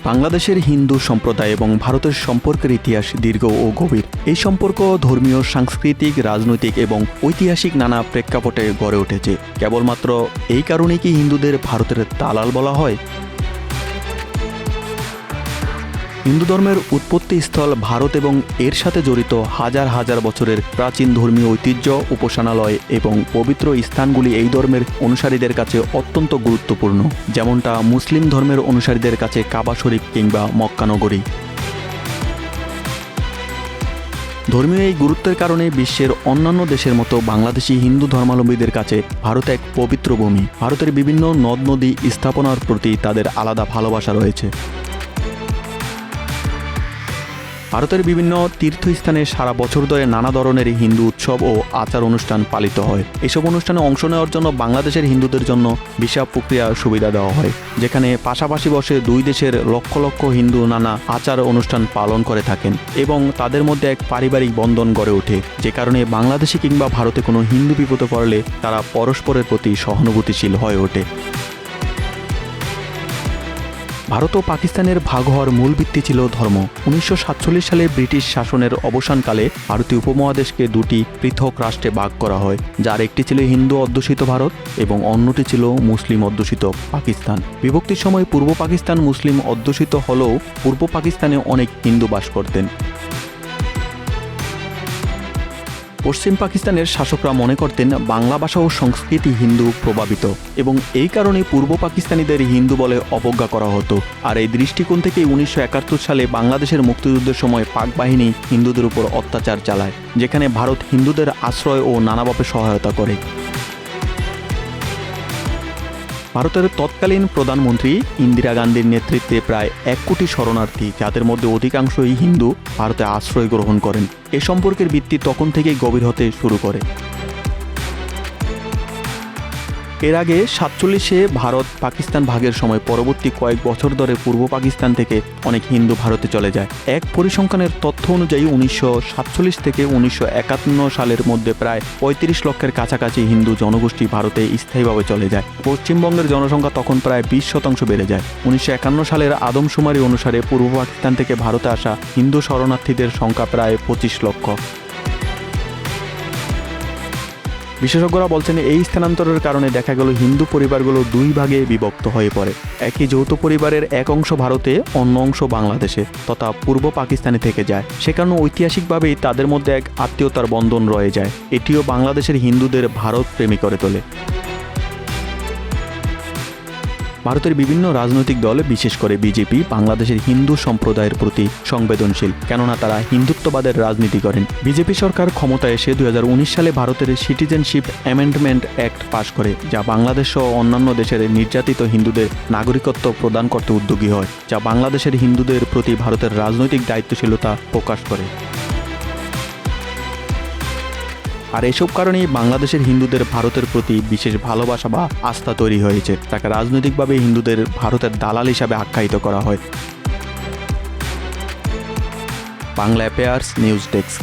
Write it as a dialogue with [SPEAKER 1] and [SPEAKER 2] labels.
[SPEAKER 1] বাংলাদেশের হিন্দু সম্প্রদায় এবং ভারতের সম্পর্কের ইতিহাস দীর্ঘ ও গভীর। এই সম্পর্ক ধর্মীয়, সাংস্কৃতিক, রাজনৈতিক এবং ঐতিহাসিক নানা প্রেক্ষাপটে গড়ে উঠেছে। কেবলমাত্র এই কারণেই কি হিন্দুদের ভারতের দালাল বলা হয়? হিন্দু ধর্মের উৎপত্তি স্থল ভারত এবং এর সাথে জড়িত হাজার হাজার বছরের প্রাচীন ধর্মীয় ঐতিহ্য, উপাসনালয় এবং পবিত্র স্থানগুলি এই ধর্মের অনুসারীদের কাছে অত্যন্ত গুরুত্বপূর্ণ, যেমনটা মুসলিম ধর্মের অনুসারীদের কাছে কাবা শরীফ কিংবা মক্কা নগরী। ধর্মীয় এই গুরুত্বের কারণে বিশ্বের অন্যান্য দেশের মতো বাংলাদেশি হিন্দু ধর্মাবলম্বীদের কাছে ভারত এক পবিত্র ভূমি। ভারতের বিভিন্ন নদ নদী স্থাপনার প্রতি তাদের আলাদা ভালোবাসা রয়েছে। ভারতের বিভিন্ন তীর্থস্থানে সারা বছর ধরে নানা ধরনের হিন্দু উৎসব ও আচার অনুষ্ঠান পালিত হয়। এসব অনুষ্ঠানে অংশ নেওয়ার জন্য বাংলাদেশের হিন্দুদের জন্য ভিসা প্রক্রিয়া সুবিধা দেওয়া হয়, যেখানে পাশাপাশি বসে দুই দেশের লক্ষ লক্ষ হিন্দু নানা আচার অনুষ্ঠান পালন করে থাকেন এবং তাদের মধ্যে এক পারিবারিক বন্ধন গড়ে ওঠে, যে কারণে বাংলাদেশে কিংবা ভারতে কোনো হিন্দু বিপদে পড়লে তারা পরস্পরের প্রতি সহানুভূতিশীল হয়ে ওঠে। ভারত ও পাকিস্তানের ভাগ হওয়ার মূল ভিত্তি ছিল ধর্ম। 1947 সালে ব্রিটিশ শাসনের অবসানকালে ভারতীয় উপমহাদেশকে দুটি পৃথক রাষ্ট্রে ভাগ করা হয়, যার একটি ছিল হিন্দু অধ্যুষিত ভারত এবং অন্যটি ছিল মুসলিম অধ্যুষিত পাকিস্তান। বিভক্তির সময় পূর্ব পাকিস্তান মুসলিম অধ্যুষিত হলেও পূর্ব পাকিস্তানে অনেক হিন্দু বাস করতেন। পশ্চিম পাকিস্তানের শাসকরা মনে করতেন বাংলা ভাষা ও সংস্কৃতি হিন্দু প্রভাবিত এবং এই কারণে পূর্ব পাকিস্তানিদের হিন্দু বলে অবজ্ঞা করা হতো। আর এই দৃষ্টিকোণ থেকে 1971 সালে বাংলাদেশের মুক্তিযুদ্ধের সময় পাক বাহিনী হিন্দুদের উপর অত্যাচার চালায়, যেখানে ভারত হিন্দুদের আশ্রয় ও নানাভাবে সহায়তা করে। ভারতের তৎকালীন প্রধানমন্ত্রী ইন্দিরা গান্ধীর নেতৃত্বে প্রায় 1 কোটি শরণার্থী, যাদের মধ্যে অধিকাংশই হিন্দু, ভারতে আশ্রয় গ্রহণ করেন। এ সম্পর্কের ভিত্তি তখন থেকেই গভীর হতে শুরু করে। এর আগে 47-এ ভারত পাকিস্তান ভাগের সময় পরবর্তী কয়েক বছর ধরে পূর্ব পাকিস্তান থেকে অনেক হিন্দু ভারতে চলে যায়। এক পরিসংখ্যানের তথ্য অনুযায়ী 1947 থেকে 1951 সালের মধ্যে প্রায় 35 লক্ষের কাছাকাছি হিন্দু জনগোষ্ঠী ভারতে স্থায়ীভাবে চলে যায়। পশ্চিমবঙ্গের জনসংখ্যা তখন প্রায় 20% বেড়ে যায়। 1951 সালের আদমশুমারি অনুসারে পূর্ব পাকিস্তান থেকে ভারতে আসা হিন্দু শরণার্থীদের সংখ্যা প্রায় 25 লক্ষ। বিশেষজ্ঞরা বলছেন এই স্থানান্তরের কারণে দেখা গেল হিন্দু পরিবারগুলো দুই ভাগে বিভক্ত হয়ে পড়ে। একই যৌথ পরিবারের এক অংশ ভারতে, অন্য অংশ বাংলাদেশে তথা পূর্ব পাকিস্তানে থেকে যায়। সে কারণে ঐতিহাসিকভাবেই তাদের মধ্যে এক আত্মীয়তার বন্ধন রয়ে যায়। এটিও বাংলাদেশের হিন্দুদের ভারত প্রেমী করে তোলে। ভারতের বিভিন্ন রাজনৈতিক দল, বিশেষ করে বিজেপি, বাংলাদেশের হিন্দু সম্প্রদায়ের প্রতি সংবেদনশীল, কেননা তারা হিন্দুত্ববাদের রাজনীতি করেন। বিজেপি সরকার ক্ষমতায় এসে 2019 সালে ভারতের সিটিজেনশিপ অ্যামেন্ডমেন্ট অ্যাক্ট পাশ করে, যা বাংলাদেশ সহ অন্যান্য দেশের নির্যাতিত হিন্দুদের নাগরিকত্ব প্রদান করতে উদ্যোগী হয়, যা বাংলাদেশের হিন্দুদের প্রতি ভারতের রাজনৈতিক দায়িত্বশীলতা প্রকাশ করে। আর এসব কারণেই বাংলাদেশের হিন্দুদের ভারতের প্রতি বিশেষ ভালোবাসা বা আস্থা তৈরি হয়েছে। তাকে রাজনৈতিকভাবে হিন্দুদের ভারতের দালাল হিসাবে আখ্যায়িত করা হয়। Bangla affairs news desk.